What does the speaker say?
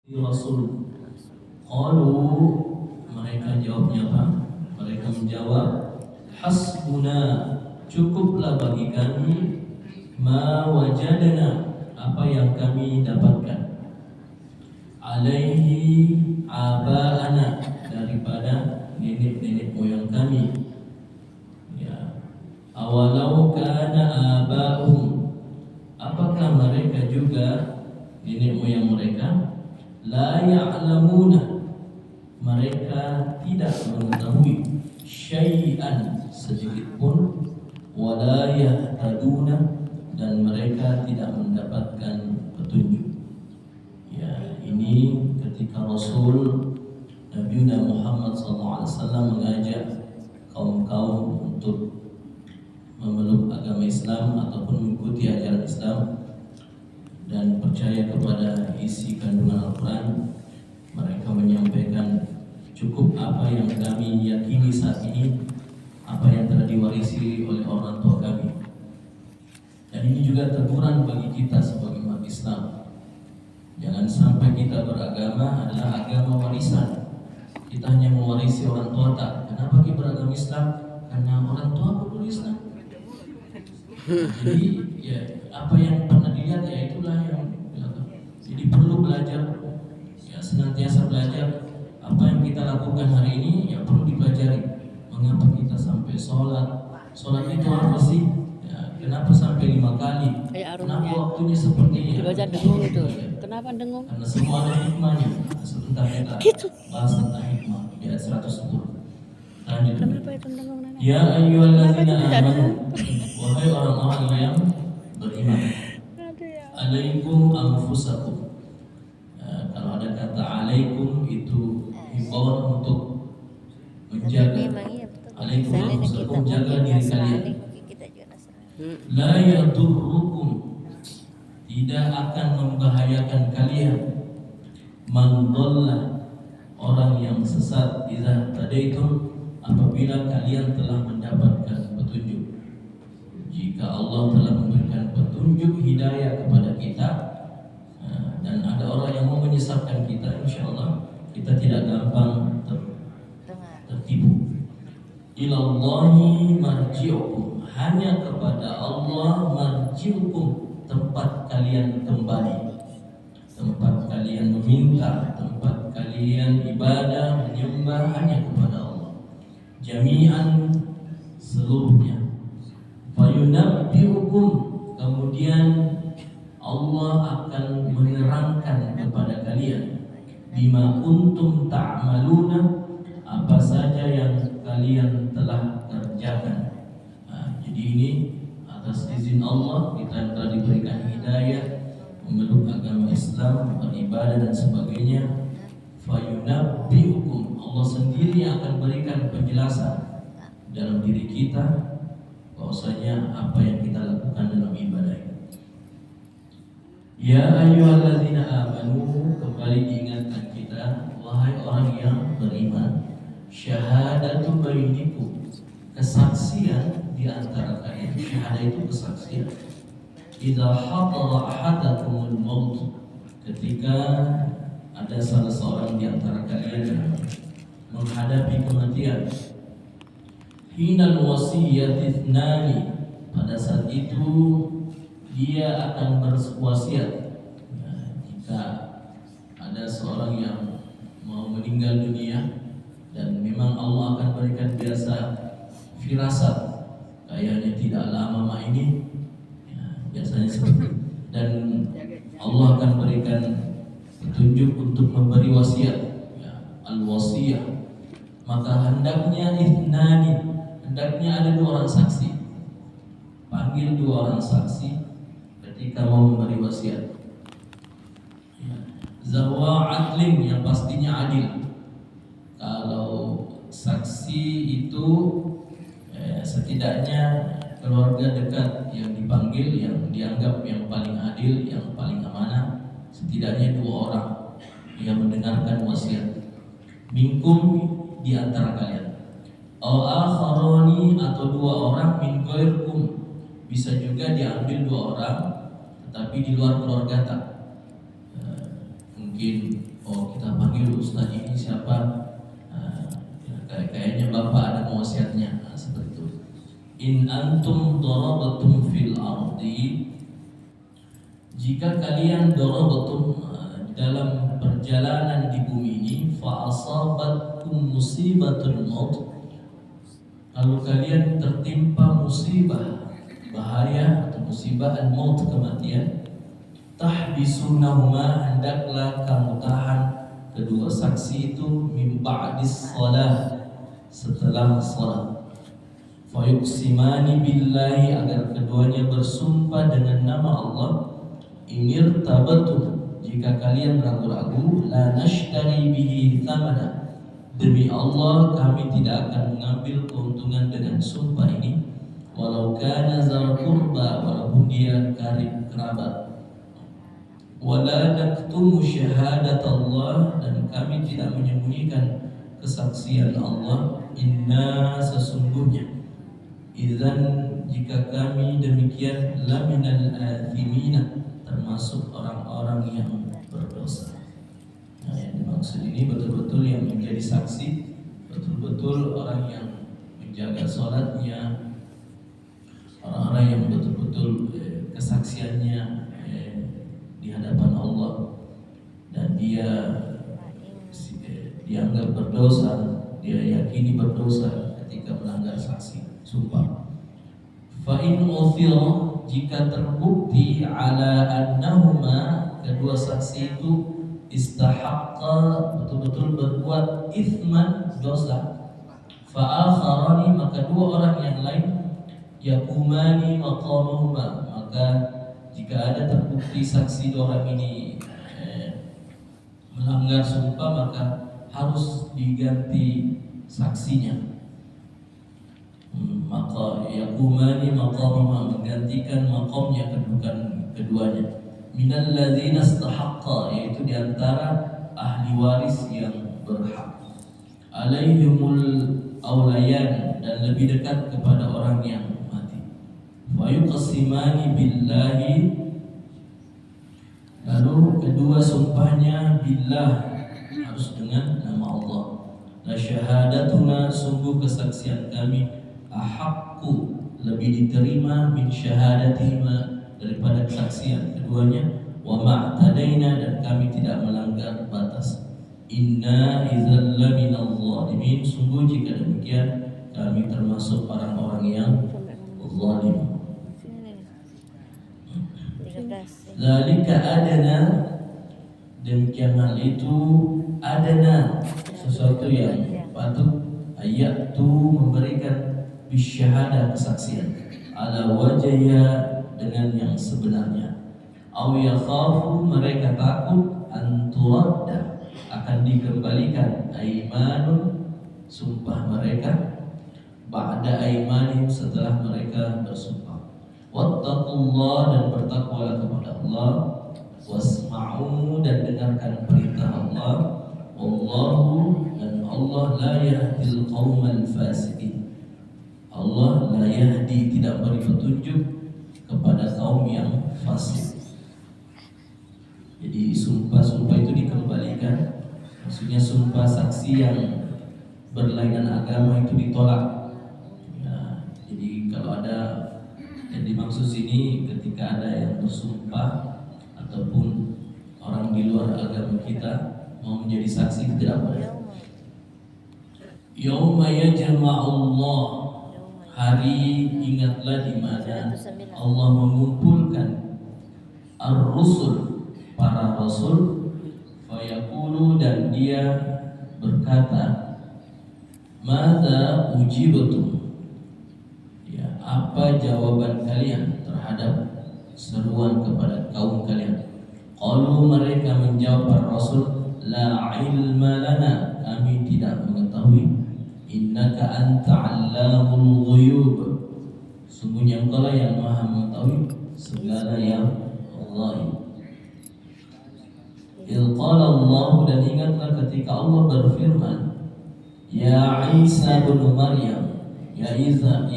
Rasul. Qalu, mereka jawabnya apa? Mereka menjawab, hasbuna, cukuplah bagi kami ma wajadna, apa yang kami dapatkan, alaihi aba'ana, daripada nenek-nenek moyang kami. Ya. Awalau kana aba'uhum, apakah mereka juga nenek moyang mereka la ya'lamuna, mereka tidak mengetahui syai'an, sedikit pun, wala yahtaduna, dan mereka tidak mendapatkan petunjuk. Ya, ini ketika Rasul Nabi Muhammad SAW mengajak kaum-kaum untuk memeluk agama Islam ataupun mengikuti ajaran Islam dan percaya kepada isi kandungan Al-Quran. Mereka menyampaikan, cukup apa yang kami yakini saat ini, apa yang telah diwarisi oleh orang tua kami. Dan ini juga teguran bagi kita sebagai umat Islam. Jangan sampai kita beragama adalah agama warisan. Kita hanya mewarisi orang tua tak. Kenapa kita beragama Islam? Karena orang tua betul Islam. Jadi ya, apa yang pernah dilihat ya itulah yang dilakukan. Jadi perlu belajar, ya senantiasa belajar. Apa yang kita lakukan hari ini ya perlu dipelajari. Mengapa kita sampai sholat? Sholat itu apa sih? Ya, kenapa sampai 5 kali? Kenapa waktunya seperti ini? Baca dengung itu. Kenapa dengung? Karena semua ada hikmahnya. Sebentar kita bahas tentang hikmah di ayat 110. Kenapa itu dengung? Ya ayyuhallazina amanu, wahai orang-orang yang beriman, alaikum anfusakum. Kalau ada kata alaikum itu himbauan untuk menjaga. Alaikum anfusakum, jaga diri kalian. La yadurrukum, tidak akan membahayakan kalian, man dhalla, orang yang sesat, idza tadaitum, apabila kalian telah mendapatkan petunjuk. Jika Allah telah memberikan petunjuk hidayah kepada kita, dan ada orang yang mau menyesatkan kita, insya Allah kita tidak gampang tertipu. Ilallahi marji'ukum, hanya kepada Allah marji'ukum, tempat kalian kembali, tempat kalian meminta, tempat kalian ibadah, menyembah hanya kepada Allah. Jami'an, seluruhnya. Fayunabbi'ukum, kemudian Allah akan menerangkan kepada kalian, bima kuntum ta'maluna, apa saja yang kalian telah kerjakan. Jadi ini atas izin Allah kita telah diberikan hidayah memeluk agama Islam, beribadah dan sebagainya. Fayunabbi'ukum, Allah sendiri yang akan berikan penjelasan dalam diri kita bahwasanya apa yang kita lakukan dalam ibadah ini. Ya ayyuhallazina amanu, kembali diingatkan kita, wahai orang yang beriman, syahadatu bainikum, kesaksian di antara kalian. Syahadah itu kesaksian. Idza hadara ahadakumul maut, ketika ada salah seorang di antara kalian yang menghadapi kematian. Hinal wasiyati ithnani, pada saat itu dia akan berwasiat. Jika ada seorang yang mau meninggal dunia dan memang Allah akan berikan biasa firasat, kayaknya tidak lama ini, biasanya seperti, dan Allah akan berikan petunjuk untuk memberi wasiat, al-wasiyah. Maka hendaknya ithnani, hendaknya ada 2 orang saksi. Panggil 2 orang saksi ketika mau memberi wasiat. Zawa adlin, yang pastinya adil. Kalau saksi itu setidaknya keluarga dekat yang dipanggil, yang dianggap yang paling adil, yang paling amanah, setidaknya 2 orang yang mendengarkan wasiat. Minkum, di antara kalian. Akharoni, atau 2 orang min ghairikum, bisa juga diambil 2 orang tetapi di luar keluarga tak. Mungkin oh kita panggil ustaz ini siapa, kayaknya bapak ada wasiatnya, seperti itu. In antum darabatum fil ardi, jika kalian darabatum dalam perjalanan di bumi ini, fa asabatkum musibatul maut, lalu kalian tertimpa musibah bahaya atau musibah al-maut, kematian, tahbisunahuma, hendaklah kamu tahan kedua saksi itu min ba'dis shalah, setelah salat. Fayuqsimani billahi, agar keduanya bersumpah dengan nama Allah, inir tabatu, jika kalian ragu-ragu, la nashtari bihi thamana, demi Allah kami tidak akan mengambil keuntungan dengan sumpah ini, walau kana zal qurba, walaupun dia karib kerabat. Wala naktumu syahadat Allah, dan kami tidak menyembunyikan kesaksian Allah, inna, sesungguhnya, idzan, jika kami demikian, laminal athimina, termasuk orang-orang yang berdosa. Nah, yang dimaksud ini betul-betul yang menjadi saksi, betul-betul orang yang menjaga sholatnya, orang-orang yang betul-betul kesaksiannya di hadapan Allah, dan dia dianggap berdosa, dia yakini berdosa ketika melanggar saksi sumpah. Fa in uthira, jika terbukti ala annahuma, kedua saksi itu istahaqqa, betul-betul berbuat ithman, dosa, fa akharani, maka dua orang yang lain, yaqumani maqamahuma, maka jika ada terbukti saksi dua orang ini melanggar sumpah, maka harus diganti saksinya. Maka yaqumani maqamahuma, menggantikan maqamnya, kedudukan keduanya. Minal ladzina istahaqqa, yaitu diantara ahli waris yang berhak. Alaihimul awlayan, dan lebih dekat kepada orang yang mati. Wa yuqsimani billahi, lalu kedua sumpahnya billah, harus dengan nama Allah. La syahadatuna, sungguh kesaksian kami, ahaqqu, lebih diterima, min syahadatihima, daripada kesaksian keduanya, wa ma'tadaina, dan kami tidak melanggar batas. Inna idzal laminal zalimin, sungguh jika demikian kami termasuk orang-orang yang zalim. Zalika adana, demikian hal itu, adana, sesuatu yang patut, ayat tu, memberikan bisyahada, kesaksian, ala wajhya, dengan yang sebenarnya, aw yakhafu, mereka takut, anturadda, akan dikembalikan, aimanun, sumpah mereka, ba'da aimanim, setelah mereka bersumpah. Wattaqullah, dan bertakwalah kepada Allah, wasma'u, dan dengarkan perintah Allah, wallahu, dan Allah la yahdil qaumal fasiqin, Allah la yahdi, tidak beri petunjuk kepada kaum yang fasik. Jadi sumpah-sumpah itu dikembalikan, maksudnya sumpah saksi yang berlainan agama itu ditolak. Ya, jadi kalau ada yang dimaksud sini, ketika ada yang bersumpah ataupun orang di luar agama kita mau menjadi saksi, itu tidak boleh. Yauma yajma'ullah, hari ingatlah di mana Allah mengumpulkan ar-rusul, para rasul, fayaqulu, dan dia berkata, madza ujibtum, ya, apa jawaban kalian terhadap seruan kepada kaum kalian? Qalu, mereka menjawab para rasul, la ilma lana, kami tidak mengetahui. Innaka anta 'allamul ghuyub, sungguhnya engkau lah yang maha mengetahui segala yang ghaib. Il qala Allah, dan ingatlah ketika Allah berfirman, ya Isa bin Maryam, ya Isa